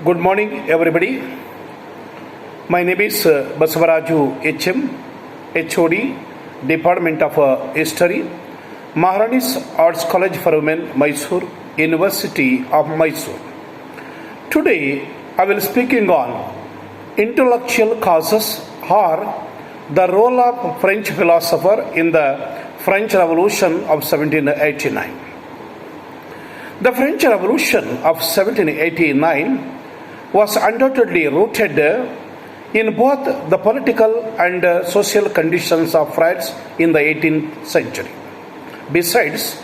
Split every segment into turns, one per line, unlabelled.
Good morning, everybody. My name is Basavaraju HM, HOD, Department of History, Maharani's Arts College for Women, Mysore, University of Mysore. Today, I will speaking on intellectual causes or the role of French philosopher in the French Revolution of 1789. The French Revolution of 1789 was undoubtedly rooted in both the political and social conditions of France in the 18th century. Besides,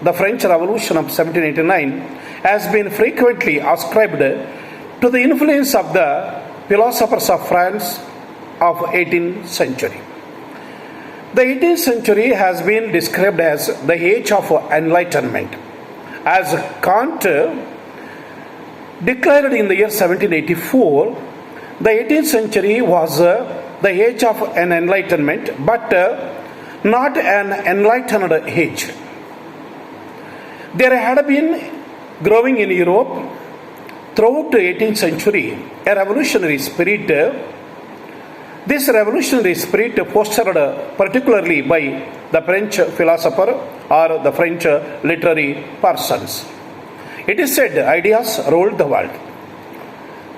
the French Revolution of 1789 has been frequently ascribed to the influence of the philosophers of France of 18th century. The 18th century has been described as the age of enlightenment, as Kant declared in the year 1784. The 18th century was the age of an enlightenment, but not an enlightened age. There had been growing in Europe throughout the 18th century a revolutionary spirit. This revolutionary spirit fostered particularly by the French philosopher or the French literary persons. It is said ideas ruled the world.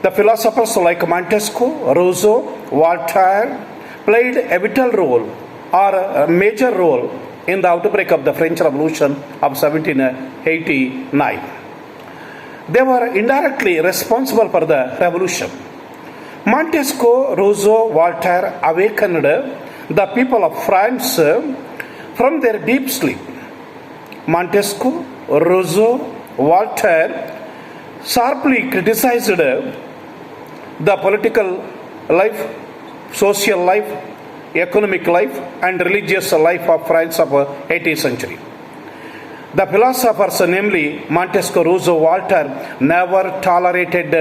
The philosophers like Montesquieu, Rousseau, Voltaire played a vital role or a major role in the outbreak of the French Revolution of 1789. They were indirectly responsible for the revolution. Montesquieu, Rousseau, Voltaire awakened the people of France from their deep sleep. Montesquieu, Rousseau, Voltaire sharply criticized the political life, social life, economic life, and religious life of France of 18th century. The philosophers, namely Montesquieu, Rousseau, Voltaire, never tolerated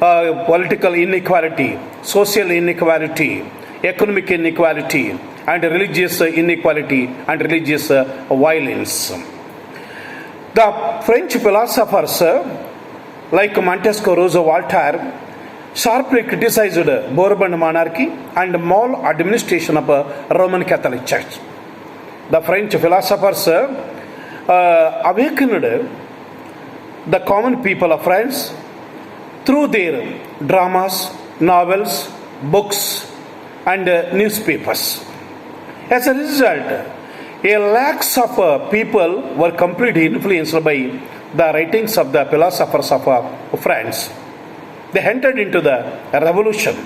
political inequality, social inequality, economic inequality, and religious inequality and religious violence. The French philosophers like Montesquieu, Rousseau, Voltaire sharply criticized Bourbon monarchy and maladministration of Roman Catholic Church. The French philosophers awakened the common people of France through their dramas, novels, books, and newspapers. As a result, a lakhs of people were completely influenced by the writings of the philosophers of France. They entered into the revolution.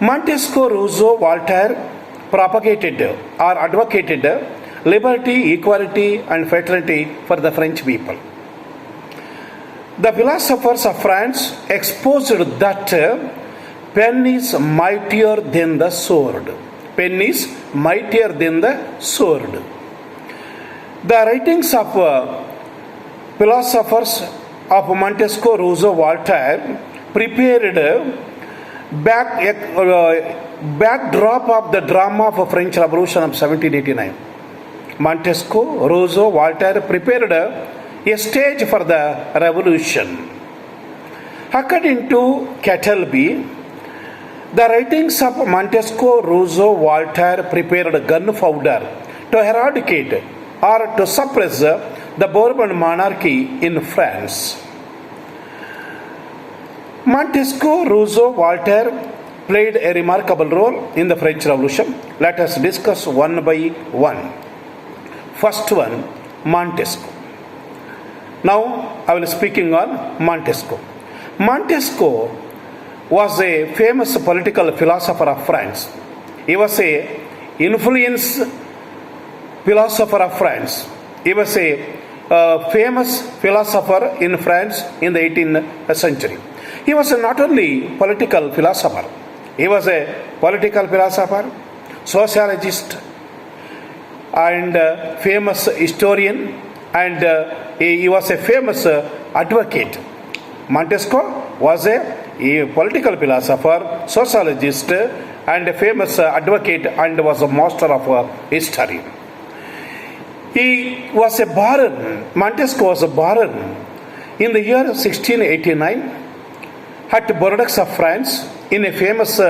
Montesquieu, Rousseau, Voltaire propagated or advocated liberty, equality, and fraternity for the French people. The philosophers of France exposed that pen is mightier than the sword. Pen is mightier than the sword. The writings of philosophers of Montesquieu, Rousseau, Voltaire prepared backdrop of the drama of French Revolution of 1789. Montesquieu, Rousseau, Voltaire prepared a stage for the revolution. According to Catalby, the writings of Montesquieu, Rousseau, Voltaire prepared gunpowder to eradicate or to suppress the Bourbon monarchy in France. Montesquieu, Rousseau, Voltaire played a remarkable role in the French Revolution. Let us discuss one by one. First one, Montesquieu. Now I will speaking on Montesquieu. Montesquieu was a famous political philosopher of France. He was a influential philosopher of France. He was a famous philosopher in France in the 18th century. He was not only political philosopher, he was a political philosopher, sociologist, and famous historian, and he was a famous advocate. Montesquieu was a political philosopher, sociologist, and a famous advocate, and was a master of history. He was a baron. Montesquieu was a baron In the year 1689, at Bordeaux of France, in a famous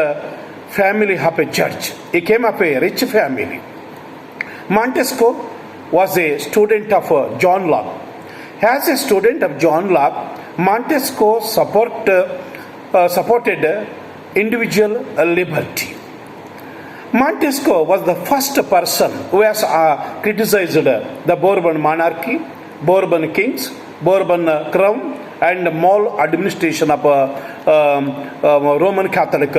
family of a judge, he came of a rich family. Montesquieu was a student of John Locke. As a student of John Locke, Montesquieu supported individual liberty. Montesquieu was the first person who has criticized the Bourbon monarchy, Bourbon kings, Bourbon crown, and moral administration of Roman Catholic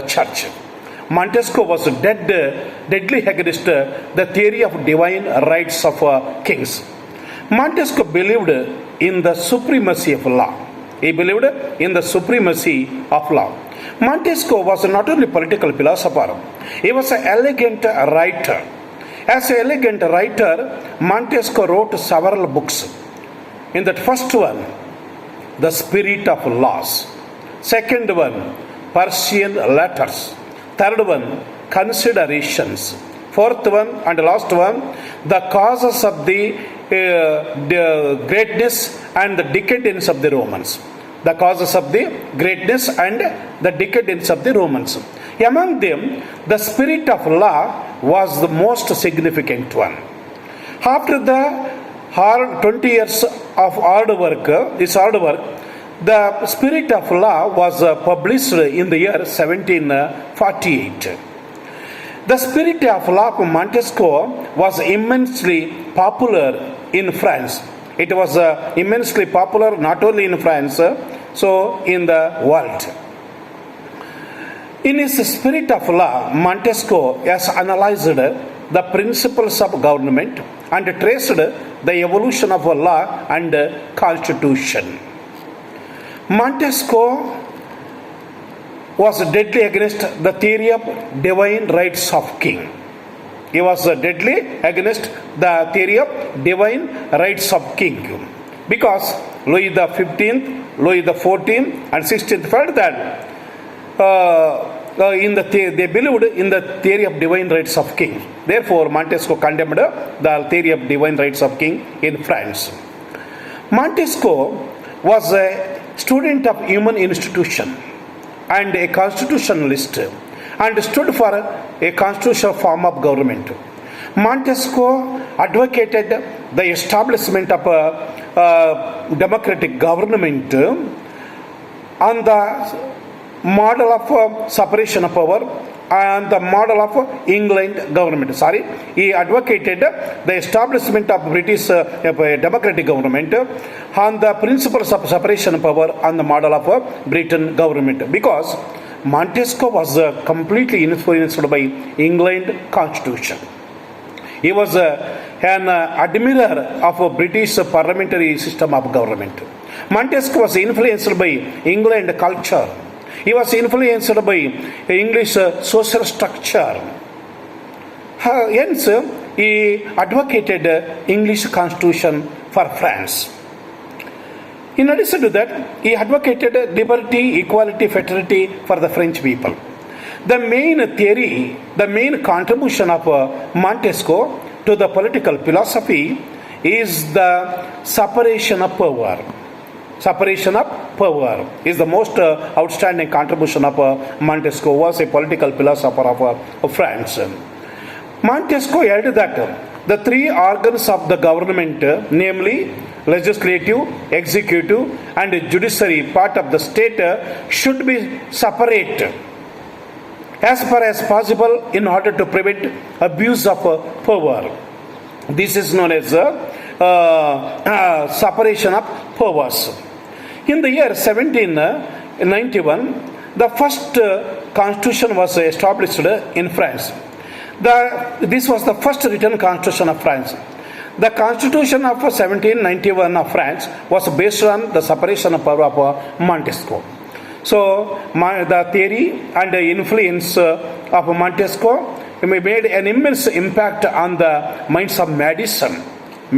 Church. Montesquieu was deadly against the theory of divine rights of kings. Montesquieu believed in the supremacy of law. He believed in the supremacy of law. Montesquieu was not only a political philosopher, he was an elegant writer. As an elegant writer, Montesquieu wrote several books. In that first one, The Spirit of Laws. Second one, Persian Letters. Third one, Considerations. Fourth one and last one, The Causes of the Greatness and the Decadence of the Romans. The causes of the greatness and the decadence of the Romans. Among them, the spirit of law was the most significant one. After the 20 years of hard work, the spirit of law was published in the year 1748. The spirit of law of Montesquieu was immensely popular in France. It was immensely popular not only in France, so in the world. In his spirit of law, Montesquieu has analyzed the principles of government and traced the evolution of law and constitution. Montesquieu was deadly against the theory of divine rights of king. He was deadly against the theory of divine rights of king, because Louis the 15th, Louis the 14th and 16th felt that they believed in the theory of divine rights of king. Therefore, Montesquieu condemned the theory of divine rights of king in France. Montesquieu was a student of human institution and a constitutionalist, and stood for a constitutional form of government. Montesquieu advocated the establishment of a democratic government on the model of separation of power and the model of England government. He advocated the establishment of British democratic government on the principles of separation of power on the model of Britain government, because Montesquieu was completely influenced by England constitution. He was an admirer of a British parliamentary system of government. Montesquieu was influenced by England culture. He was influenced by English social structure. Hence, he advocated English constitution for France. In addition to that, he advocated liberty, equality, fraternity for the French people. The main theory, the main contribution of Montesquieu to the political philosophy is the separation of power. Separation of power is the most outstanding contribution of Montesquieu, was a political philosopher of France. Montesquieu held that the three organs of the government, namely legislative, executive and judiciary part of the state, should be separate as far as possible in order to prevent abuse of power. This is known as separation of powers. In the year 1791, the first constitution was established in France. This was the first written constitution of France. The constitution of 1791 of France was based on the separation of power of Montesquieu. So, the theory and the influence of Montesquieu made an immense impact on the minds of Madison.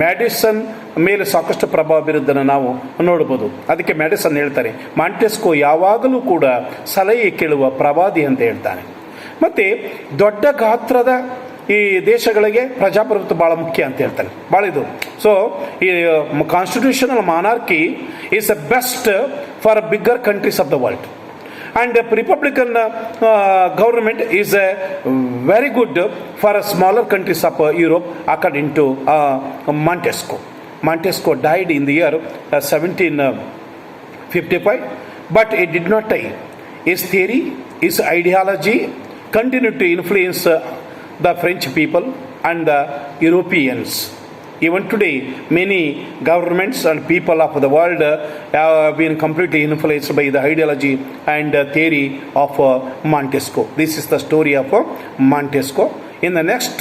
Madison ಮೇಲೆ ಸಾಕಷ್ಟು ಪ್ರಭಾವ ಬೀರುವುದನ್ನು ನಾವು ನೋಡಬಹುದು. ಅದಕ್ಕೆ Madison ಹೇಳ್ತಾರೆ, Montesquieu ಯಾವಾಗಲೂ ಕೂಡ ಸಲಹೆ ಕೇಳುವ ಪ್ರವಾದಿ ಅಂತ ಹೇಳ್ತಾನೆ. ಮತ್ತು ದೊಡ್ಡ ಗಾತ್ರದ ಈ ದೇಶಗಳಿಗೆ ಪ್ರಜಾಪ್ರಭುತ್ವ ಭಾಳ ಮುಖ್ಯ ಅಂತ ಹೇಳ್ತಾನೆ, ಭಾಳ ಇದು. ಸೊ ಈ constitutional monarchy is the best for bigger countries of the world, and Republican government is very good for smaller countries of Europe, according to Montesquieu. Montesquieu died in the year 1755, but he did not die. His theory, his ideology continued to influence the French people and the Europeans. Even today, many governments and people of the world have been completely influenced by the ideology and theory of Montesquieu. This is the story of Montesquieu. In the next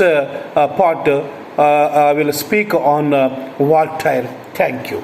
part, I will speak on Voltaire. Thank you.